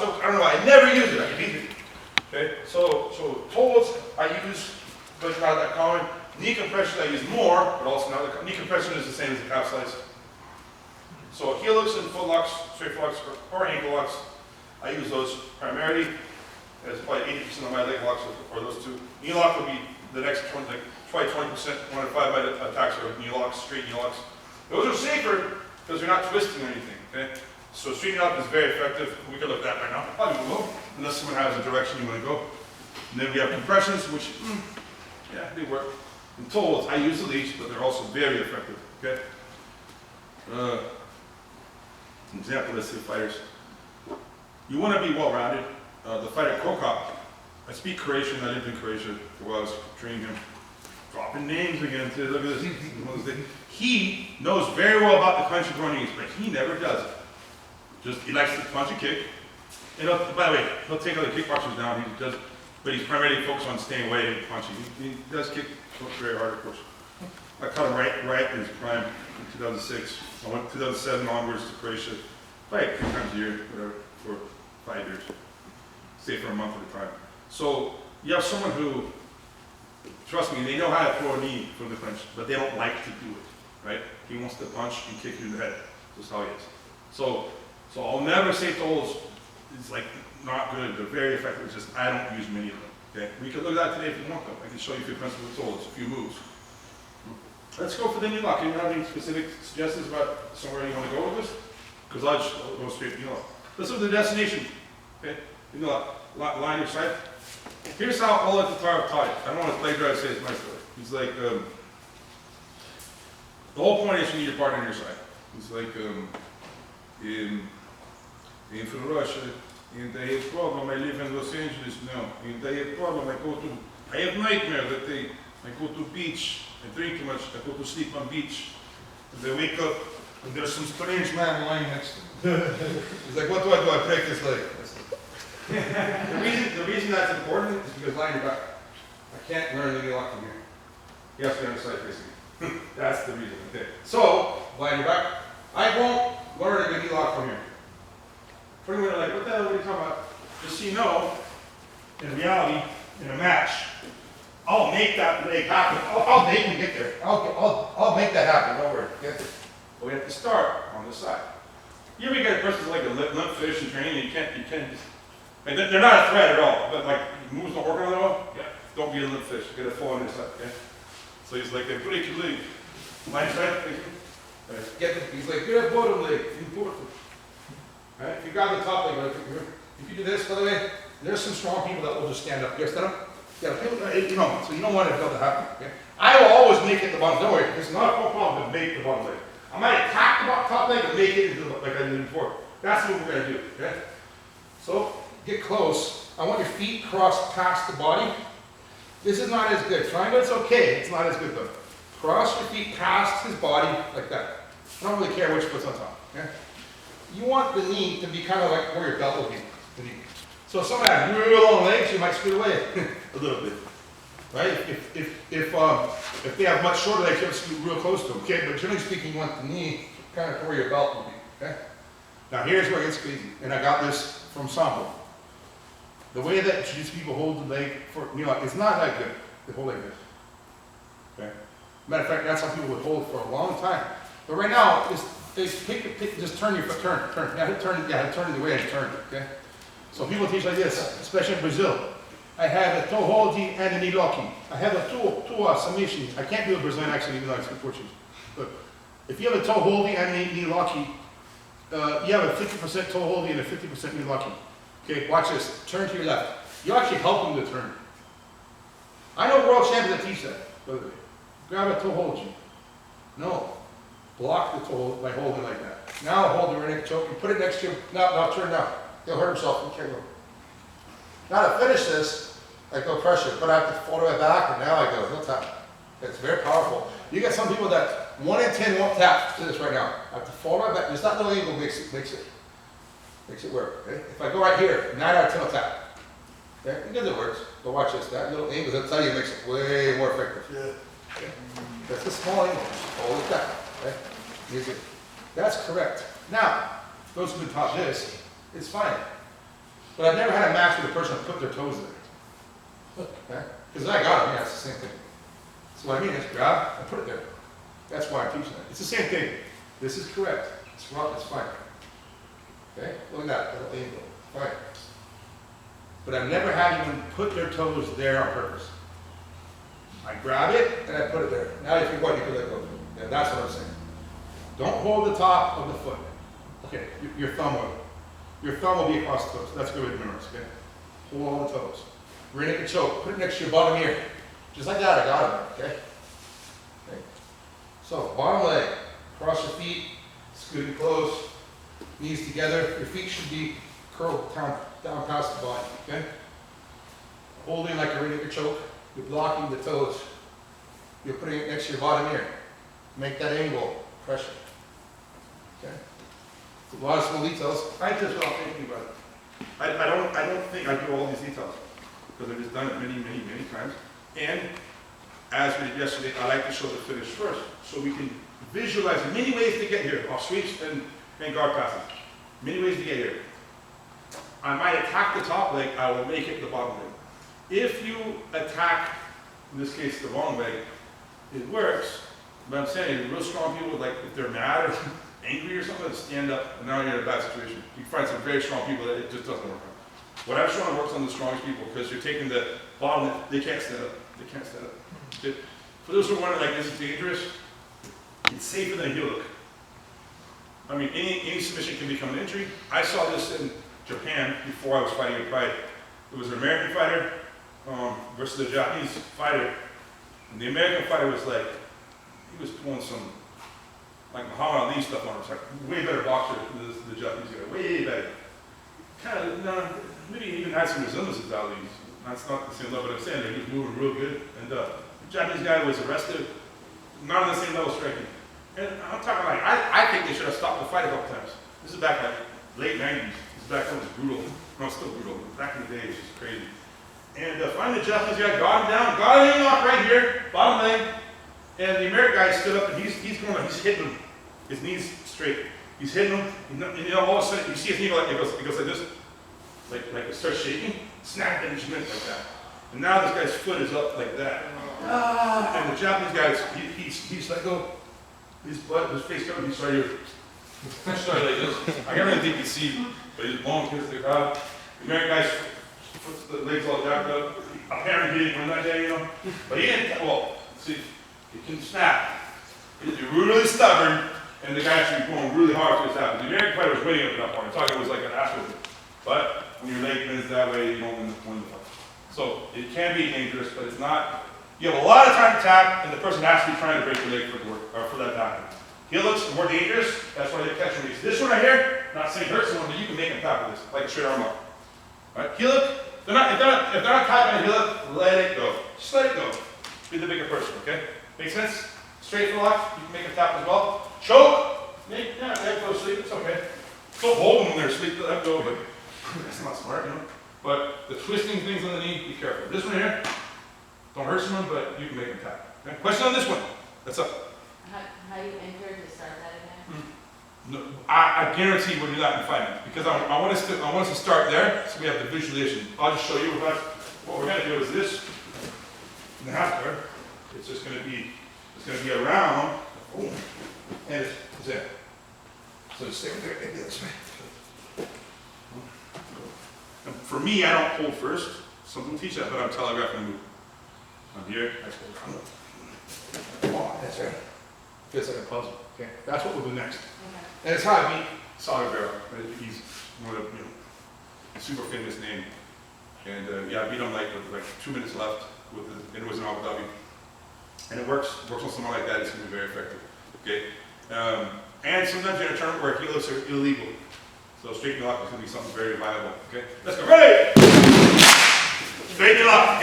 chokes. I don't know, I never use it, I can eat it. Okay, so toe holds I use, but not that common. Knee compression I use more, but also not the knee compression is the same as the calf slice. So heel hooks and foot locks, straight foot locks, or ankle locks, I use those primarily. As probably 80% of my leg locks are those two. Knee lock will be the next 20, like probably 20%. 1 in 5 my attacks are knee locks, straight knee locks. Those are safer because you're not twisting or anything. Okay, so straight knee lock is very effective. We can look at that right now. Probably will, unless someone has a direction you want to go. And then we have compressions, which yeah, they work. And toe holds, I use the leash, but they're also very effective. Okay. An example, let's say fighters. You want to be well-rounded. The fighter Krokop, I speak Croatian, I lived in Croatia for a while, I was training him. Dropping names again, too. Look at this. He knows very well about the country running, but he never does it. Just, he likes to punch and kick. And by the way, he'll take other kickboxers down, he does, but he's primarily focused on staying away and punching. He does kick very hard, of course. I caught him right in his prime in 2006. I went 2007 onwards to Croatia, like 3 times a year, whatever, for 5 years. Stay for a month at a time. So you have someone who, trust me, they know how to throw a knee from the clinch, but they don't like to do it, right? He wants to punch and kick you in the head. That's how he is. So I'll never say tolls is like not good. They're very effective. It's just I don't use many of them. Okay, we can look at that today if you want them. I can show you a few principles of tolls, a few moves. Let's go for the knee lock. Do you have any specific suggestions about somewhere you want to go with this? Because I'll just go straight knee lock. Let's look at the destination. Okay. You know, line your side. Here's how I'll let the tar tie it. I don't want to play dry, say it's nice way. He's like, the whole point is you need your partner on your side. It's like, in from Russia, and I have problem, I live in Los Angeles now, and I have problem, I have nightmare that I go to beach, I drink too much, I go to sleep on beach, and I wake up, and there's some strange man lying next to me. He's like, what do? I break his leg. The reason that's important is because lying your back. I can't learn the knee lock from here. You have to be on the side facing. That's the reason. Okay. So, lying your back. I won't learn a knee lock from here. For anyone like, what the hell are you talking about? Just so you know, in reality, in a match, I'll make that leg happen. I'll make him get there. I'll make that happen. Don't worry. Okay? But we have to start on the side. You ever get a person like a limp fish in training? You can't just. And they're not a threat at all, but like moves don't work on at all. Yeah. Don't be a limp fish. Get a full on this side. Okay. So he's like, break your leg. Line side. He's like, get a bottom leg. Important. Right? If you grab the top leg, if you do this, by the way, there's some strong people that will just stand up. You guys stand up? Yeah. You know, so you don't want it to happen. Okay. I will always make it the bottom. Don't worry. It's not a problem to make the bottom leg. I might attack the top leg and make it into the, like I did before. That's what we're going to do. Okay. So. Get close. I want your feet crossed past the body. This is not as good. Triangle, it's okay. It's not as good though. Cross your feet past his body like that. I don't really care which foot's on top. Okay? You want the knee to be kind of like where your belt will be. The knee. So if someone has real long legs, you might scoot away a little bit. Right? If they have much shorter legs, you have to scoot real close to them. Okay? But generally speaking, you want the knee kind of where your belt will be. Okay? Now here's where it gets crazy. And I got this from Sambo. The way that jiu-jitsu people hold the leg for, you know, it's not that good. They hold like this. Okay? Matter of fact, that's how people would hold for a long time. But right now, just turn your foot, turn. You have to turn it the way I turned it, okay? So people teach like this, especially in Brazil. I have a toe holdy and a knee locking. I have a two submission. I can't do a Brazilian accent even though I speak Portuguese. But if you have a toe holdy and a knee locking, you have a 50% toe holdy and a 50% knee locking. Okay, watch this. Turn to your left. You actually help them to turn. I know world champions that teach that, by the way. Grab a toe hold. No. Block the toe hold by holding like that. Now hold the rear naked choke and put it next to him. Now turn now. He'll hurt himself. You can't go. Now to finish this, I go pressure, but I have to fold it back, and now I go. He'll tap. It's very powerful. You get some people that 1 in 10 won't tap to this right now. I have to fold it back. Just that little angle makes it work. Okay? If I go right here, 9 out of 10 will tap. Okay? Because it works. But watch this. That little angle, I'll tell you, makes it way more effective. Yeah. Okay? That's a small angle. Hold it down. Okay? Easy. That's correct. Now, those who have been taught this, it's fine. But I've never had a match with a person who put their toes there. Okay? Because I got them, yeah, it's the same thing. So what I mean is grab and put it there. That's why I'm teaching that. It's the same thing. This is correct. It's wrong, it's fine. Okay? Look at that, little angle. Fine. But I've never had anyone put their toes there on purpose. I grab it and I put it there. Now if you want, you can let go. Yeah, that's what I'm saying. Don't hold the top of the foot. Okay, your thumb will. Your thumb will be across the toes. That's good to memorize, okay? Hold all the toes. Rear naked choke. Put it next to your bottom ear. Just like that, I got it, okay? Okay. So, bottom leg. Cross your feet. Scoot it close. Knees together. Your feet should be curled down past the body, okay? Holding like a rear naked choke. You're blocking the toes. You're putting it next to your bottom ear. Make that angle. Pressure. Okay? A lot of small details. I just not thinking about it. I don't think I do all these details because I've just done it many times. And as we did yesterday, I like to show the finish first so we can visualize many ways to get here. Off sweeps and guard passes. Many ways to get here. I might attack the top leg. I will make it the bottom leg. If you attack, in this case, the wrong leg, it works. But I'm saying, real strong people, like if they're mad or angry or something, stand up, and now you're in a bad situation. You find some very strong people that it just doesn't work on. What I've shown works on the strongest people because you're taking the bottom, they can't stand up. They can't stand up. For those who are wondering, like, this is dangerous, it's safer than a heel hook. I mean, any submission can become an injury. I saw this in Japan before I was fighting in Pride. It was an American fighter versus a Japanese fighter. And the American fighter was like, he was pulling some, like Muhammad Ali stuff on him. It's like, way better boxer than the Japanese guy, way better. Kind of, maybe he even had some resemblances to Ali. That's not the same level, but I'm saying that he was moving real good. And the Japanese guy was arrested, not on the same level striking. And I'm talking like, I think they should have stopped the fight a couple times. This is back like late 90s. This is back when it was brutal. No, it's still brutal. Back in the day, it was just crazy. And finally the Japanese guy got him down, got him off right here, bottom leg. And the American guy stood up and he's going like, he's hitting him. His knees straight. He's hitting him. And all of a sudden, you see his knee like, it goes like this. Like it starts shaking. Snap, and he went like that. And now this guy's foot is up like that. And the Japanese guy, he's like, oh, his face covered, he's right here. Started like this. I can't really think you see, but he's blowing kids to the crowd. The American guy's the legs all jacked up. Apparently he didn't win that day, you know. But he didn't, well, see, he can snap. He's really stubborn, and the guy actually going really hard for his happen. The American fighter was winning at that point. I thought it was like an ass whipping. But when your leg bends that way, you don't win the fight. So it can be dangerous, but it's not. You have a lot of time to tap, and the person has to be trying to break your leg for it to work, or for that to happen. Heel hooks are more dangerous. That's why they catch release. This one right here, not saying hurt someone, but you can make them tap with this, like a straight arm lock. All right, heel hook. If they're not tied by a heel hook, let it go. Just let it go. Be the bigger person, okay? Make sense? Straight for lock, you can make them tap as well. Choke. Let them go to sleep. It's okay. Don't hold them when they're asleep. Let them go, but that's not smart, you know. But the twisting things on the knee, be careful. This one here, don't hurt someone, but you can make them tap. Okay? Question on this one. That's up. How do you enter to start that again? No, I guarantee we'll do that in 5 minutes because I want us to start there so we have the visualization. I'll just show you what we're going to do is this. And after, it's just going to be around, and it's there. So just stay there and do this way. And for me, I don't hold first. Some people teach that, but I'm telegraphing the move. I'm here, I just go. Oh, that's right. Feels like a puzzle. Okay, that's what we'll do next. Okay. And it's how I beat Salguero. He's one of the super famous name. And yeah, I beat him like with 2 minutes left and it was in Abu Dhabi. And it works on someone like that, it's gonna be very effective. Okay. And sometimes you're in a tournament where heel hooks are illegal. So straight knee lock is gonna be something very viable. Okay. Let's go. Ready! Straight knee lock.